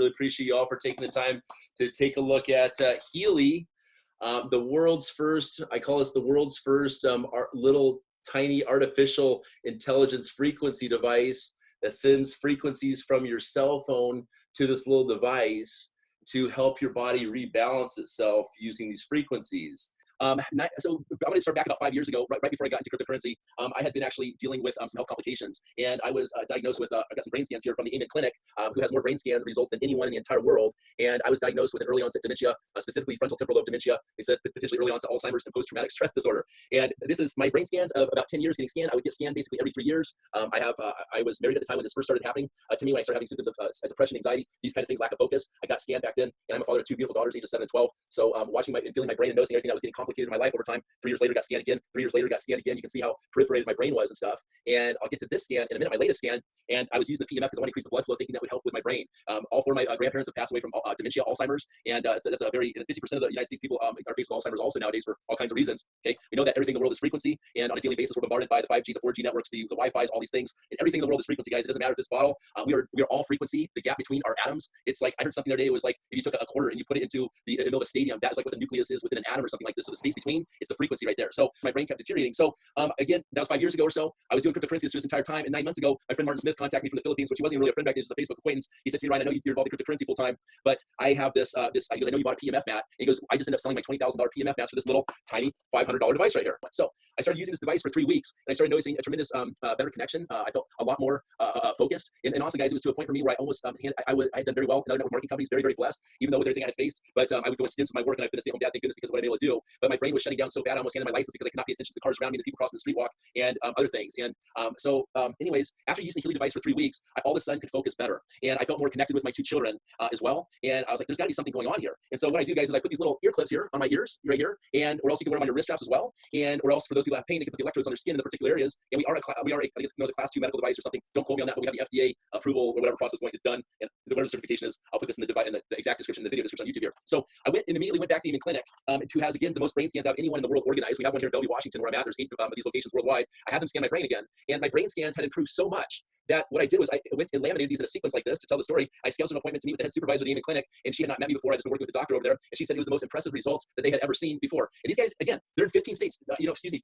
Really appreciate you all for taking the time to take a look at Healy, the world's first, I call this the world's first little tiny artificial intelligence frequency device that sends frequencies from your cell phone to this little device to help your body rebalance itself using these frequencies. So I'm going to start back about 5 years ago, right before I got into cryptocurrency. I had been actually dealing with some health complications, and I was diagnosed with, I got some brain scans here from the Healy Clinic, who has more brain scan results than anyone in the entire world. And I was diagnosed with an early onset dementia, specifically frontal temporal lobe dementia. They said potentially early onset Alzheimer's and post-traumatic stress disorder. And this is my brain scans of about 10 years getting scanned. I would get scanned basically every 3 years. I was married at the time when this first started happening to me, when I started having symptoms of depression, anxiety, these kind of things, lack of focus. I got scanned back then, and I'm a father of 2 beautiful daughters, ages 7 and 12. So watching and feeling my brain and noticing everything that was getting complicated in my life over time. 3 years later, got scanned again. 3 years later, got scanned again. You can see how proliferated my brain was and stuff. And I'll get to this scan in a minute, my latest scan. And I was using the PMF because I want to increase the blood flow, thinking that would help with my brain. All 4 of my grandparents have passed away from dementia, Alzheimer's. And so that's a very, 50% of the United States people are faced with Alzheimer's also nowadays for all kinds of reasons. Okay, we know that everything in the world is frequency. And on a daily basis, we're bombarded by the 5G, the 4G networks, the Wi-Fi's, all these things. And everything in the world is frequency, guys. It doesn't matter if this bottle. We are all frequency. The gap between our atoms. It's like, I heard something the other day, it was like if you took a quarter and you put it into the middle of a stadium, that is like what the nucleus is within an atom or something like this. So the space between is the frequency right there. So my brain kept deteriorating. So again, that was 5 years ago or so. I was doing cryptocurrency this entire time. And 9 months ago, my friend Martin Smith contacted me from the Philippines, which he wasn't even really a friend back then, just a Facebook acquaintance. He said to me, Ryan, I know you're involved in cryptocurrency full time, but I have this, he goes, I know you bought a PMF mat. And he goes, I just ended up selling my $20,000 PMF mats for this little tiny $500 device right here. So I started using this device for 3 weeks, and I started noticing a tremendous better connection. I felt a lot more focused. And also, guys, it was to a point for me where I almost, I had done very well in other network marketing companies, very, very blessed, even though with everything I had faced. But I would go in stints with my work, and I've been a stay-at-home dad, thank goodness, because of what I'm able to do. But my brain was shutting down so bad, I almost handed my license because I could not pay attention to the cars around me, the people crossing the street walk, and other things. And anyways, after using the Healy device for 3 weeks, I all of a sudden could focus better. And I felt more connected with my 2 children as well. And I was like, there's got to be something going on here. And so what I do, guys, is I put these little ear clips here on my ears, right here, or else you can wear them on your wrist straps as well. And or else for those people who have pain, they can put the electrodes on their skin in the particular areas. And we are I guess it was a class 2 medical device or something. Don't quote me on that, but we have the FDA approval or whatever process going. It's done. And whatever the certification is, I'll put this in the exact description, the video description on YouTube here. So I immediately went back to the Healy Clinic, who has, again, the most brain scans out of anyone in the world organized. We have one here in Bellevue, Washington, where I'm at. There's 8 of these locations worldwide. I had them scan my brain again. And my brain scans had improved so much that what I did was I went and laminated these in a sequence like this to tell the story. I scheduled an appointment to meet with the head supervisor of the Healy Clinic, and she had not met me before. I just been working with the doctor over there, and she said it was the most impressive results that they had ever seen before. And these guys, again, they're in 15 states. 15,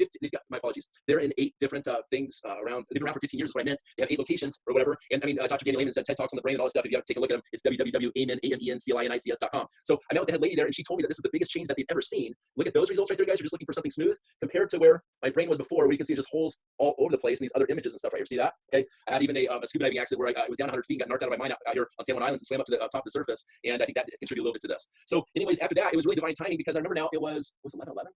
my apologies. They're in 8 different things around. They've been around for 15 years is what I meant. They have 8 locations or whatever. And I mean, Dr. Danny Lehman's done TED Talks on the brain and all this stuff. If you have to take a look at them, it's www.amenclinics.com. So I met with the head lady there, and she told me that this is the biggest change that they've ever seen. Look at those results right there, guys. You're just looking for something smooth compared to where my brain was before, where you can see just holes all over the place in these other images and stuff right here. See that? Okay. I had even a scuba diving accident where I was down 100 feet, got narked out of my mind out here on San Juan Islands and swam up to the top of the surface. And I think that contributed a little bit to this. So anyways, after that, it was really divine timing because I remember now it was 11/11?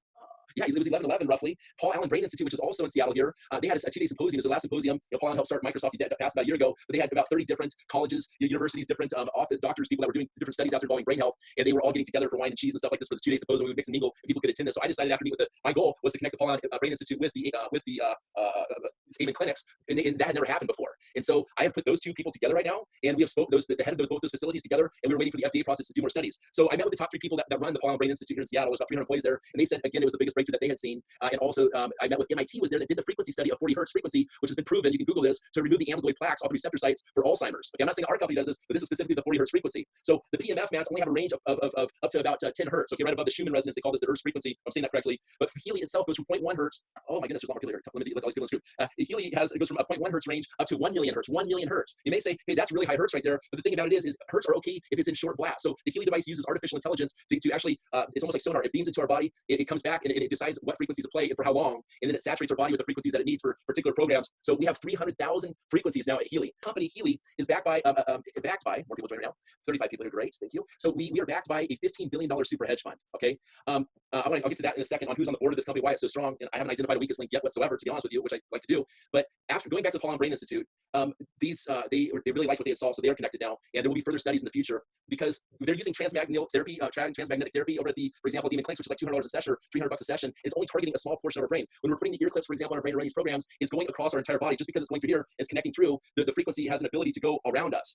Yeah, it was 11/11 roughly. Paul Allen Brain Institute, which is also in Seattle here, they had a 2-day symposium. It was the last symposium. Paul Allen helped start Microsoft. He passed about a year ago, but they had about 30 different colleges, universities, different doctors, people that were doing different studies out there involving brain health, and they were all getting together for wine and cheese and stuff like this for the 2-day symposium. We would mix and mingle, and people could attend this. So I decided after meeting with my goal was to connect the Paul Allen Brain Institute with the Healy clinics, and that had never happened before. And so I have put those 2 people together right now, and we have spoke the head of both those facilities together, and we were waiting for the FDA process to do more studies. So I met with the top 3 people that run the Paul Allen Brain Institute here in Seattle. There's about 300 employees there, and they said again it was the biggest breakthrough that they had seen. And also, I met with MIT was there that did the frequency study of 40 hertz frequency, which has been proven. You can Google this to remove the amyloid plaques off the receptor sites for Alzheimer's. Okay, I'm not saying our company does this, but this is specifically the 40 hertz frequency. So the PMF mats only have a range of up to about 10 hertz. Okay, right above the Schumann resonance, they call this the Earth's frequency. I'm saying that correctly. But Healy itself goes from 0.1 hertz. Oh my goodness, there's a lot more people here. Let me let all these people in Healy it goes from a 0.1 hertz range up to 1 million hertz. 1 million hertz. You may say, hey, that's really high hertz right there. But the thing about it is hertz are okay if it's in short blast. So the Healy device uses artificial intelligence to actually, it's almost like sonar. It beams into our body. It comes back and it decides what frequencies to play and for how long, and then it saturates our body with the frequencies that it needs for particular programs. So we have 300,000 frequencies now at Healy. Company Healy is backed by more people joining now. 35 people here, great, thank you. So we are backed by a $15 billion super hedge fund. Okay, I'll get to that in a second on who's on the board of this company, why it's so strong, and I haven't identified a weakest link yet whatsoever, to be honest with you, which I like to do. But after going back to the Paul Allen Brain Institute, they really liked what they had solved, so they are connected now, and there will be further studies in the future because they're using transmagnetic therapy, transmagnetic therapy over at for example, the Healy Clinics, which is like $200 a session or $300 a session. It's only targeting a small portion of our brain. When we're putting the ear clips, for example, on our brain or any of these programs, it's going across our entire body. Just because it's going through here, it's connecting through, the frequency has an ability to go around us.